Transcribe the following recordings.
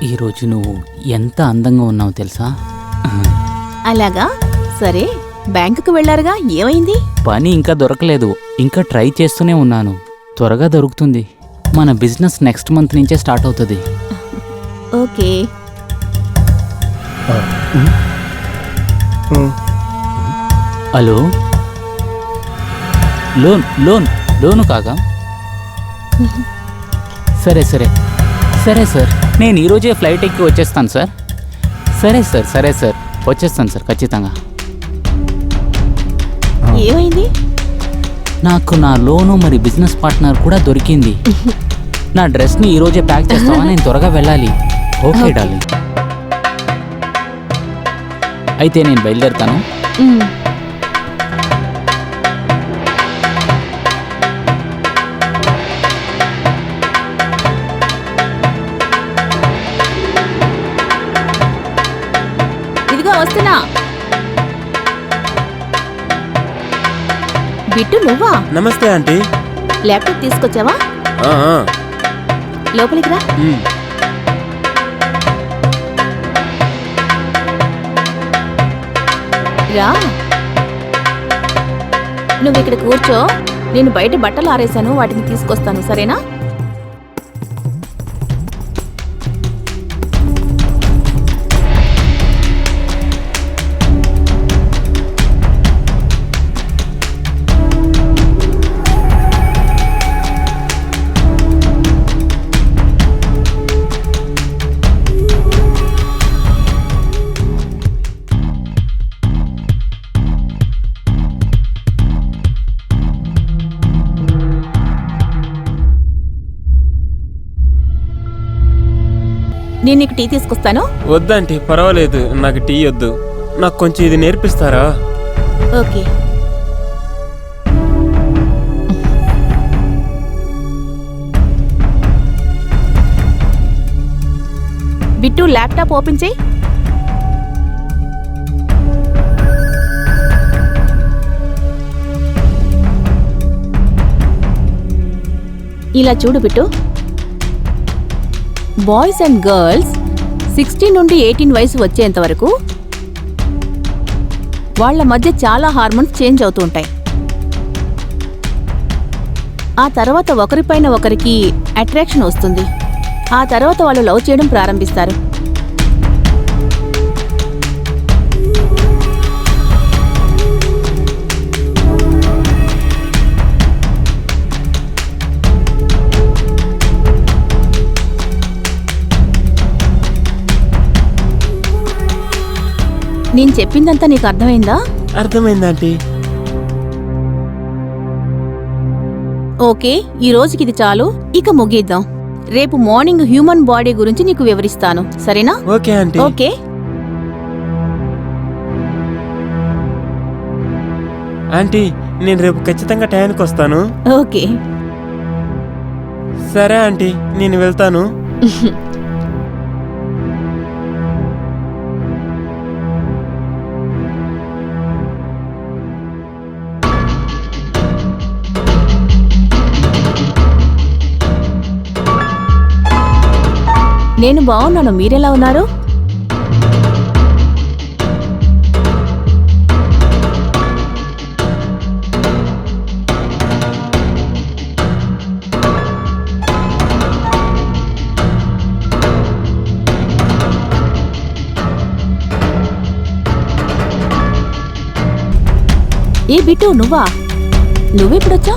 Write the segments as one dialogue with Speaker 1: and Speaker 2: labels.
Speaker 1: ఈరోజు నువ్వు ఎంత అందంగా ఉన్నావు తెలుసా?
Speaker 2: అలాగా? సరే, బ్యాంకుకు వెళ్లారుగా, ఏమైంది?
Speaker 1: పని ఇంకా దొరకలేదు, ఇంకా ట్రై చేస్తూనే ఉన్నాను. త్వరగా దొరుకుతుంది. మన బిజినెస్ నెక్స్ట్ మంత్ నుంచే స్టార్ట్ అవుతుంది.
Speaker 2: ఓకే.
Speaker 1: హలో, లోను కాగా? సరే సరే సరే సార్, నేను ఈరోజే ఫ్లైట్ ఎక్కి వచ్చేస్తాను సార్. సరే సార్ వచ్చేస్తాను సార్ ఖచ్చితంగా.
Speaker 2: ఏమైంది?
Speaker 1: నాకు నా లోను మరి బిజినెస్ పార్ట్నర్ కూడా దొరికింది. నా డ్రెస్ని ఈరోజే ప్యాక్ చేస్తావా? నేను త్వరగా వెళ్ళాలి. ఓకే డార్లింగ్, అయితే నేను బయలుదేరుతాను.
Speaker 2: ఇదిగో వస్తున్నా. బిట్టు, నువ్వా?
Speaker 3: నమస్తే ఆంటీ.
Speaker 2: ల్యాప్టాప్ తీసుకొచ్చావా? లోపలికి రా. రా, నువ్వు ఇక్కడ కూర్చో. నేను బయట బట్టలు ఆరేసాను, వాటిని తీసుకొస్తాను, సరేనా? నేను నీకు టీ తీసుకొస్తాను.
Speaker 3: వద్దంటీ, పర్వాలేదు, నాకు టీ వద్దు. నాకు కొంచెం ఇది నేర్పిస్తారా?
Speaker 2: ఓకే. బిట్టు, ల్యాప్టాప్ ఓపెన్ చేయి. ఇలా చూడు బిట్టు, బాయ్స్ అండ్ గర్ల్స్ 16 నుండి 18 వయసు వచ్చేంత వరకు వాళ్ల మధ్య చాలా హార్మోన్స్ చేంజ్ అవుతూ ఉంటాయి. ఆ తర్వాత ఒకరిపైన ఒకరికి అట్రాక్షన్ వస్తుంది. ఆ తర్వాత వాళ్ళు లవ్ చేయడం ప్రారంభిస్తారు. నేను చెప్పిందంతా నీకు అర్థమైందా?
Speaker 3: అర్థమైంది ఆంటీ.
Speaker 2: ఓకే, ఈ రోజుకి ఇది చాలు, ఇక ముగిద్దాం. రేపు మార్నింగ్ హ్యూమన్ బాడీ గురించి నీకు వివరిస్తాను, సరేనా?
Speaker 3: Okay aunty.
Speaker 2: ఓకే.
Speaker 3: ఆంటీ, నేను రేపు ఖచ్చితంగా టైంకి వస్తాను.
Speaker 2: ఓకే.
Speaker 3: సరే ఆంటీ, నేను వెళ్తాను.
Speaker 2: నేను బాగున్నాను, మీరెలా ఉన్నారు? ఏ బిట్టు, నువ్వెప్పుడొచ్చా?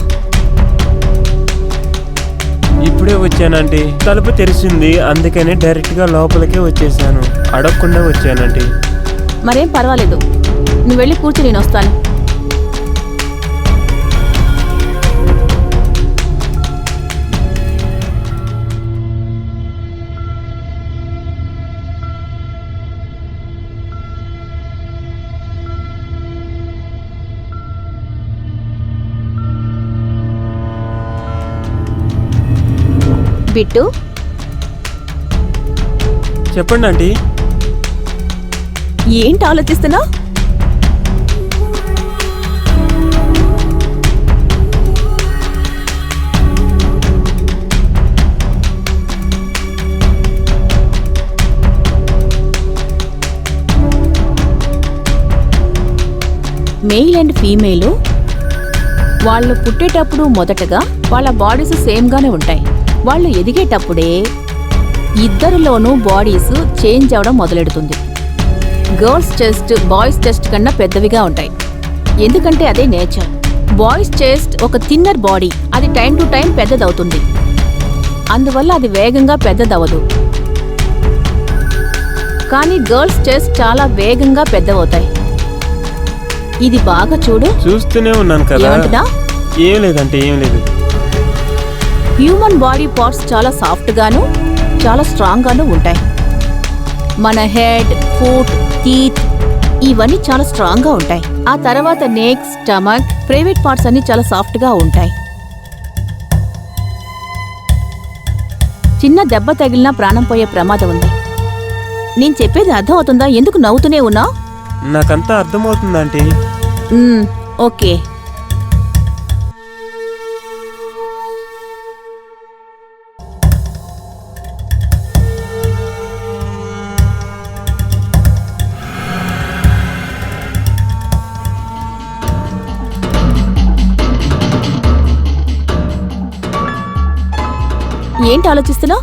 Speaker 3: ఇప్పుడే వచ్చానంటీ. తలుపు తెరిచింది, అందుకని డైరెక్ట్ గా లోపలికే వచ్చేసాను. అడగకుండా వచ్చానంటీ.
Speaker 2: మరేం పర్వాలేదు, నువ్వు వెళ్ళి కూర్చో, నేను వస్తాను. బిట్టు,
Speaker 3: చెప్పండి ఆంటీ.
Speaker 2: ఏంటి ఆలోచిస్తున్నావు? మెయిల్ అండ్ ఫీమేల్ వాళ్ళు పుట్టేటప్పుడు మొదటగా వాళ్ళ బాడీస్ సేమ్గానే ఉంటాయి. వాళ్ళు ఎదిగేటప్పుడే ఇద్దరిలోనూ బాడీస్ చేంజ్ అవడం మొదలెడుతుంది. గర్ల్స్ చెస్ట్ బాయ్స్ చెస్ట్ కన్నా పెద్దవిగా ఉంటాయి, ఎందుకంటే అదే నేచర్. బాయ్స్ చెస్ట్ ఒక థిన్నర్ బాడీ, అది టైం టు టైం పెద్దదవుతుంది, అందువల్ల అది వేగంగా పెద్దదవదు. కానీ గర్ల్స్ చెస్ట్ చాలా వేగంగా పెద్దవవుతాయి. ఇది బాగా చూడు.
Speaker 3: చూస్తూనే ఉన్నాను కదా.
Speaker 2: ఏమంటున్నా?
Speaker 3: ఏం లేదంటే ఏం లేదు.
Speaker 2: హ్యూమన్ బాడీ పార్ట్స్ చాలా సాఫ్ట్ గాను చాలా స్ట్రాంగ్ గాను ఉంటాయి. మన హెడ్, ఫుట్, టీత్ ఇవన్నీ చాలా స్ట్రాంగ్ గా ఉంటాయి. ఆ తర్వాత నెక్, స్టమక్, ప్రైవేట్ పార్ట్స్ అన్ని చాలా సాఫ్ట్ గా ఉంటాయి. చిన్న దెబ్బ తగిలినా ప్రాణం పోయే ప్రమాదం ఉంది. నేను చెప్పేది అర్థం అవుతుందా? ఎందుకు నవ్వుతూనే ఉన్నావు?
Speaker 3: నాకంతా అర్థమవుతుందంటే.
Speaker 2: ఓకే. ఏంటి ఆలోచిస్తున్నావు?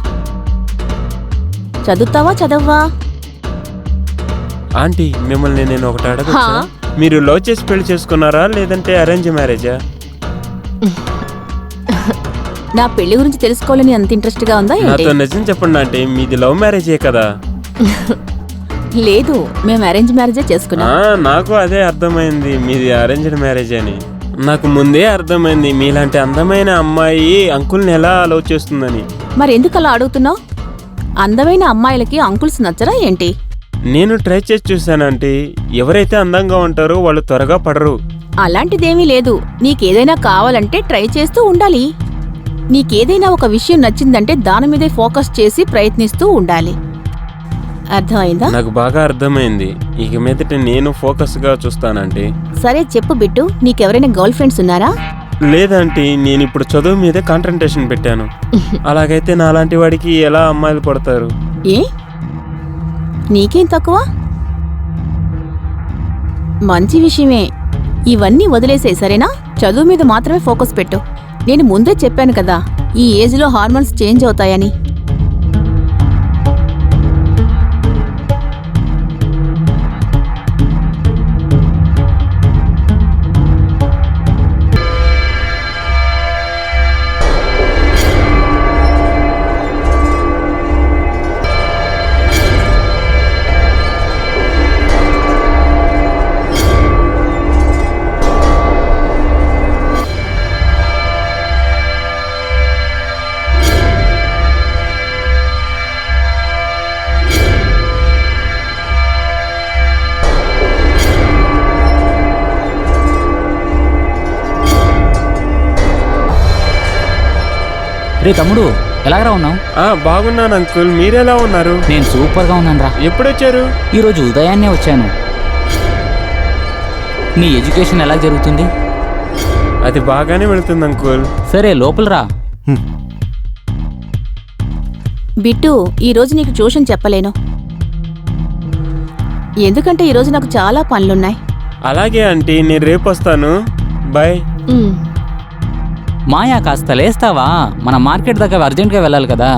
Speaker 2: చదువుతావా చదవ్వా?
Speaker 3: ఆంటీ, మిమ్మల్ని నేను ఒకటి అడగచ్చా?
Speaker 2: హా?
Speaker 3: మీరు లవ్ చేసి పెళ్లి చేసుకున్నారా లేదంటే అరేంజ్ మ్యారేజా?
Speaker 2: నా పెళ్లి గురించి తెలుసుకోవాలని అంత ఇంట్రెస్ట్ గా ఉందా ఏంటి?
Speaker 3: నాతో నిజం చెప్పండి ఆంటీ, మీది లవ్ మ్యారేజే కదా?
Speaker 2: లేదు, మేము అరేంజ్ మ్యారేజే చేసుకున్నాం.
Speaker 3: నాకు అదే అర్థమైంది, మీది అరేంజ్డ్ మ్యారేజ్ అని. నాకు ముందే అర్థమైంది మీలాంటి అందమైన అమ్మాయి అంకుల్ని ఎలా లవ్ చేస్తుందని.
Speaker 2: మరి ఎందుకు అలా అడుగుతున్నావు? అందమైన అమ్మాయిలకి అంకుల్స్ నచ్చరా ఏంటి?
Speaker 3: నేను ట్రై చేసి చూశానంటే ఎవరైతే అందంగా ఉంటారో వాళ్ళు త్వరగా పడరు.
Speaker 2: అలాంటిదేమీ లేదు. నీకేదైనా కావాలంటే ట్రై చేస్తూ ఉండాలి. నీకేదైనా ఒక విషయం నచ్చిందంటే దాని మీదే ఫోకస్ చేసి ప్రయత్నిస్తూ ఉండాలి. అర్థమైందా?
Speaker 3: నాకు బాగా అర్థమైంది. ఇక మీదట నేను ఫోకస్ గా చూస్తానంటే.
Speaker 2: సరే చెప్పు బిట్టు, నీకెవరైనా గర్ల్ ఫ్రెండ్స్ ఉన్నారా?
Speaker 3: లేదంటే నేను ఇప్పుడు చదువు మీదే కాన్సంట్రేషన్ పెట్టాను. అలాగైతే నాలాంటి వాడికి ఎలా అమ్మాయిలు పడతారు?
Speaker 2: ఏ నీకేం తక్కువ? మంచి విషయమే. ఇవన్నీ వదిలేసే సరేనా? చదువు మీద మాత్రమే ఫోకస్ పెట్టు. నేను ముందే చెప్పాను కదా, ఈ ఏజ్లో హార్మోన్స్ చేంజ్ అవుతాయని.
Speaker 1: రే తమ్ముడు, ఎలాగరా ఉన్నావు?
Speaker 3: బాగున్నాను అంకుల్, మీరెలా ఉన్నారు?
Speaker 1: నేను సూపర్గా ఉన్నాను రా.
Speaker 3: ఎప్పుడొచ్చారు?
Speaker 1: ఈరోజు ఉదయాన్నే వచ్చాను. నీ ఎడ్యుకేషన్ ఎలా జరుగుతుంది?
Speaker 3: అది బాగానే వెళుతుంది అంకుల్.
Speaker 1: సరే లోపల రా.
Speaker 2: బిట్టు, ఈరోజు నీకు ట్యూషన్ చెప్పలేను, ఎందుకంటే ఈరోజు నాకు చాలా పనులున్నాయి.
Speaker 3: అలాగే ఆంటీ, నేను రేపు వస్తాను. బాయ్.
Speaker 1: మాయా, కాస్త లేస్తావా? మన మార్కెట్ దగ్గర అర్జెంట్గా వెళ్ళాలి కదా.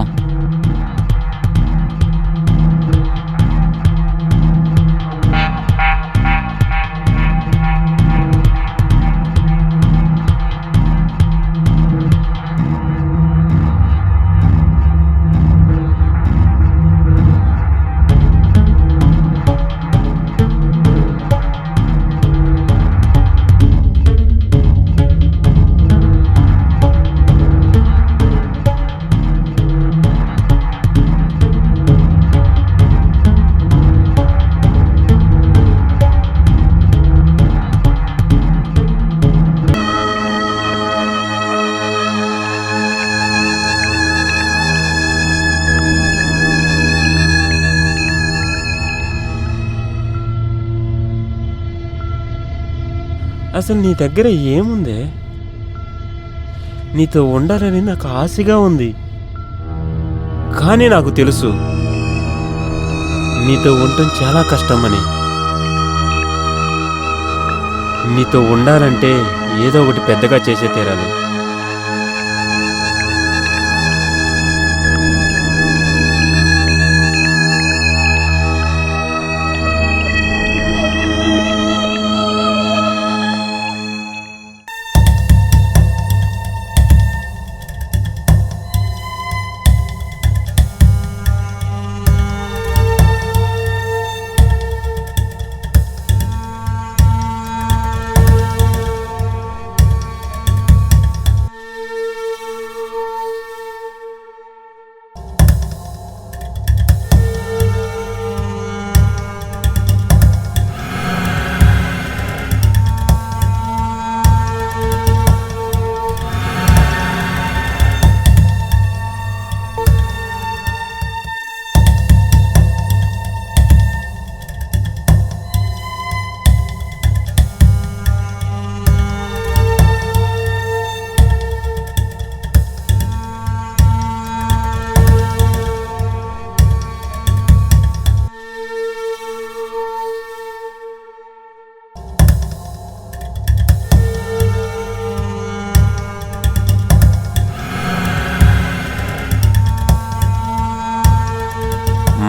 Speaker 3: అసలు నీ దగ్గర ఏముందే? నీతో ఉండాలని నాకు ఆశగా ఉంది, కానీ నాకు తెలుసు నీతో ఉండటం చాలా కష్టమని. నీతో ఉండాలంటే ఏదో ఒకటి పెద్దగా చేసే తీరాలి.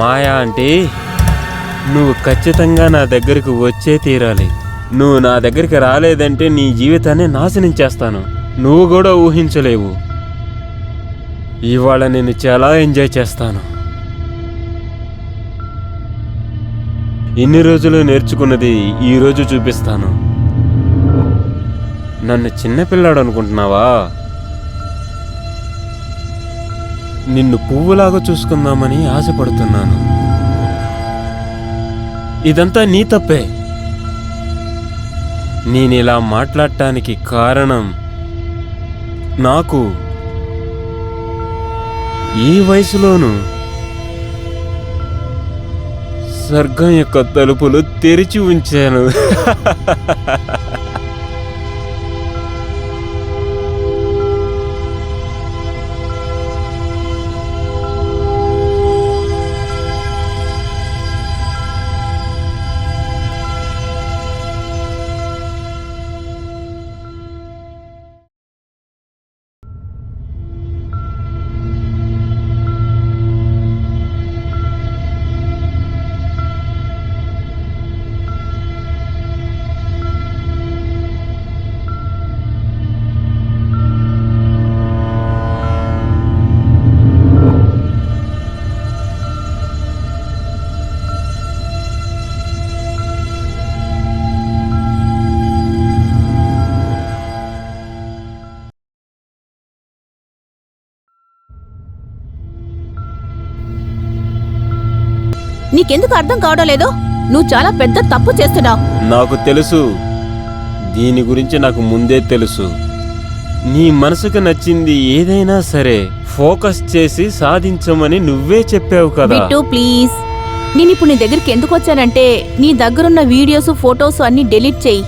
Speaker 3: మాయా అంటే నువ్వు ఖచ్చితంగా నా దగ్గరికి వచ్చే తీరాలి. నువ్వు నా దగ్గరికి రాలేదంటే నీ జీవితాన్ని నాశనం చేస్తాను. నువ్వు కూడా ఊహించలేవు. ఇవాళ నేను చాలా ఎంజాయ్ చేస్తాను. ఇన్ని రోజులు నేర్చుకున్నది ఈరోజు చూపిస్తాను. నన్ను చిన్నపిల్లాడు అనుకుంటున్నావా? నిన్ను పువ్వులాగా చూసుకుందామని ఆశపడుతున్నాను. ఇదంతా నీ తప్పే. నేనిలా మాట్లాడటానికి కారణం నాకు ఈ వయసులోనూ స్వర్గం యొక్క తలుపులు తెరిచి ఉంచాను.
Speaker 2: నీకెందుకు అర్థం కావడం లేదు? నువ్వు చాలా పెద్ద తప్పు చేస్తున్నావు.
Speaker 3: నాకు తెలుసు. దీని గురించి నాకు ముందే తెలుసు. నీ మనసుకు నచ్చింది ఏదైనా సరే ఫోకస్ చేసి సాధించమని నువ్వే చెప్పావు కదా.
Speaker 2: బిట్టు ప్లీజ్, నేను ఇప్పుడు నీ దగ్గరికి ఎందుకు వచ్చానంటే నీ దగ్గరున్న వీడియోస్ ఫొటోస్ అన్ని డిలీట్ చెయ్యి.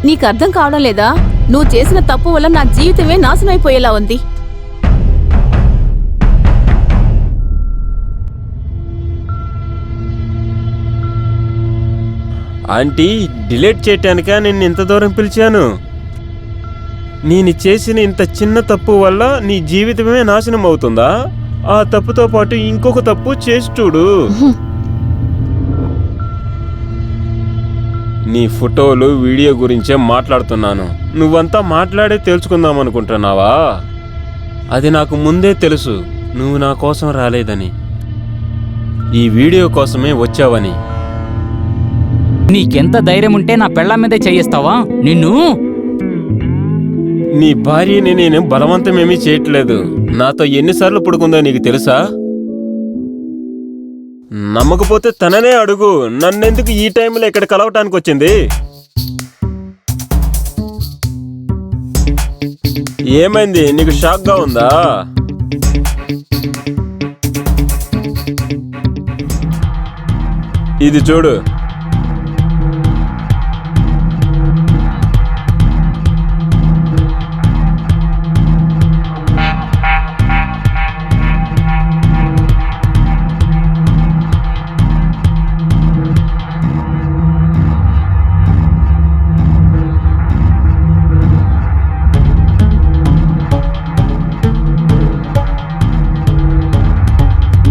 Speaker 2: నీకు అర్థం కావడం లేదా? నువ్వు చేసిన తప్పు వల్ల నా జీవితమే నాశనం అయిపోయేలా ఉంది.
Speaker 3: ఆంటీ, డిలీట్ చేయటానికా నిన్ను ఇంత దూరం పిలిచాను? నేను చేసిన ఇంత చిన్న తప్పు వల్ల నీ జీవితమే నాశనం అవుతుందా? ఆ తప్పుతో పాటు ఇంకొక తప్పు చేసి చూడు. నీ ఫోటోలు వీడియో గురించే మాట్లాడుతున్నాను. నువ్వంతా మాట్లాడే తెలుసుకుందాం అనుకుంటున్నావా? అది నాకు ముందే తెలుసు నువ్వు నా కోసం రాలేదని, ఈ వీడియో కోసమే వచ్చావని.
Speaker 1: నీకెంత ధైర్యం ఉంటే నా పెళ్ళాం మీదే చేయిస్తావా? నిన్ను
Speaker 3: నీ భార్యని నేను బలవంతమేమీ చేయట్లేదు. నాతో ఎన్నిసార్లు పడుకుందో నీకు తెలుసా? నమ్మకపోతే తననే అడుగు. నన్నెందుకు ఈ టైంలో ఇక్కడ కలవటానికి వచ్చింది? ఏమైంది? నీకు షాక్గా ఉందా? ఇది చూడు.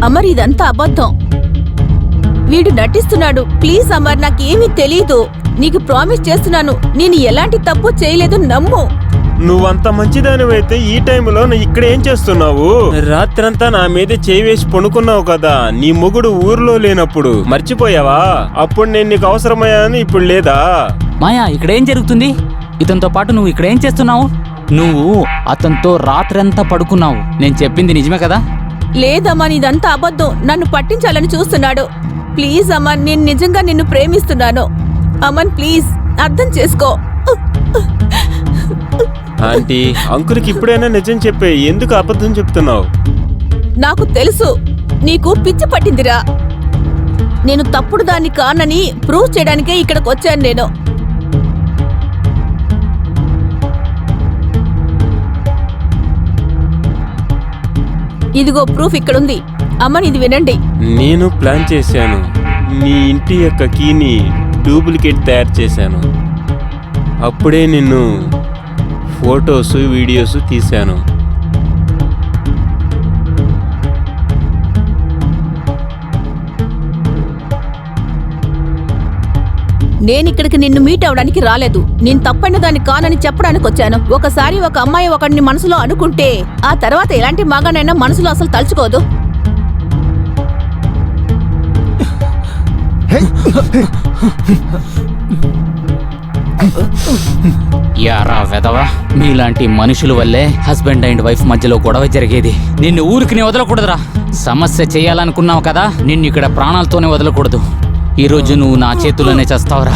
Speaker 2: అమర్ ఇదంతా అబద్ధం. వీడు నటిస్తున్నాడు. ప్లీజ్ అమర్, నాకేమీ తెలీదు. నీకు ప్రామిస్ చేస్తున్నాను, నేను ఎలాంటి తప్పు చేయలేదు, నమ్ము.
Speaker 3: నువ్వంత మంచిదానివైతే ఈ టైంలో నువ్వు ఇక్కడ ఏం చేస్తున్నావు? రాత్రంతా నా మీద చేయి వేసి పడుకున్నావు కదా, నీ మొగుడు ఊర్లో లేనప్పుడు. మర్చిపోయావా? అప్పుడు నేను నీకు అవసరమయ్యాను, ఇప్పుడు లేదా?
Speaker 1: మాయా, ఇక్కడేం జరుగుతుంది? ఇతనితో పాటు నువ్వు ఇక్కడేం చేస్తున్నావు? నువ్వు అతనితో రాత్రంతా పడుకున్నావు. నేను చెప్పింది నిజమే కదా?
Speaker 2: లేదమ్మా, ఇదంతా అబద్ధం. నన్ను పట్టించాలని చూస్తున్నాడు. ప్లీజ్ అమర్, నేను నిజంగా నిన్ను ప్రేమిస్తున్నాను. అమన్, ప్లీజ్ అర్థం చేసుకో.
Speaker 3: ఆంటీ, అంకుల్కి ఇప్పుడైనా నిజం చెప్పే, ఎందుకు అబద్ధం చెప్తున్నావు?
Speaker 2: నాకు తెలుసు నీకు పిచ్చి పట్టిందిరా. నేను తప్పుడు దాన్ని కానని ప్రూవ్ చేయడానికే ఇక్కడికి వచ్చాను నేను. ఇదిగో ప్రూఫ్ ఇక్కడుంది. అమ్మని ఇది వినండి.
Speaker 3: నేను ప్లాన్ చేశాను. నీ ఇంటి యొక్క కీని డూప్లికేట్ తయారు చేశాను. అప్పుడే నిన్ను ఫొటోస్, వీడియోస్ తీశాను.
Speaker 2: నేనిక్కడికి నిన్ను మీట్ అవడానికి రాలేదు. నేను తప్పైన దాన్ని కానని చెప్పడానికి వచ్చాను. ఒకసారి ఒక అమ్మాయి ఒకడిని మనసులో అనుకుంటే ఆ తర్వాత ఎలాంటి మగానైనా మనసులో అసలు తలుచుకోదు.
Speaker 1: యారా వెదవా, మీలాంటి మనుషుల వల్లే హస్బెండ్ అండ్ వైఫ్ మధ్యలో గొడవ జరిగేది. నిన్ను ఊరికి వదలకూడదురా. సమస్య చేయాలనుకున్నావు కదా, నిన్ను ఇక్కడ ప్రాణాలతోనే వదలకూడదు. ఈరోజు నువ్వు నా చేతుల్లోనే చేస్తావురా.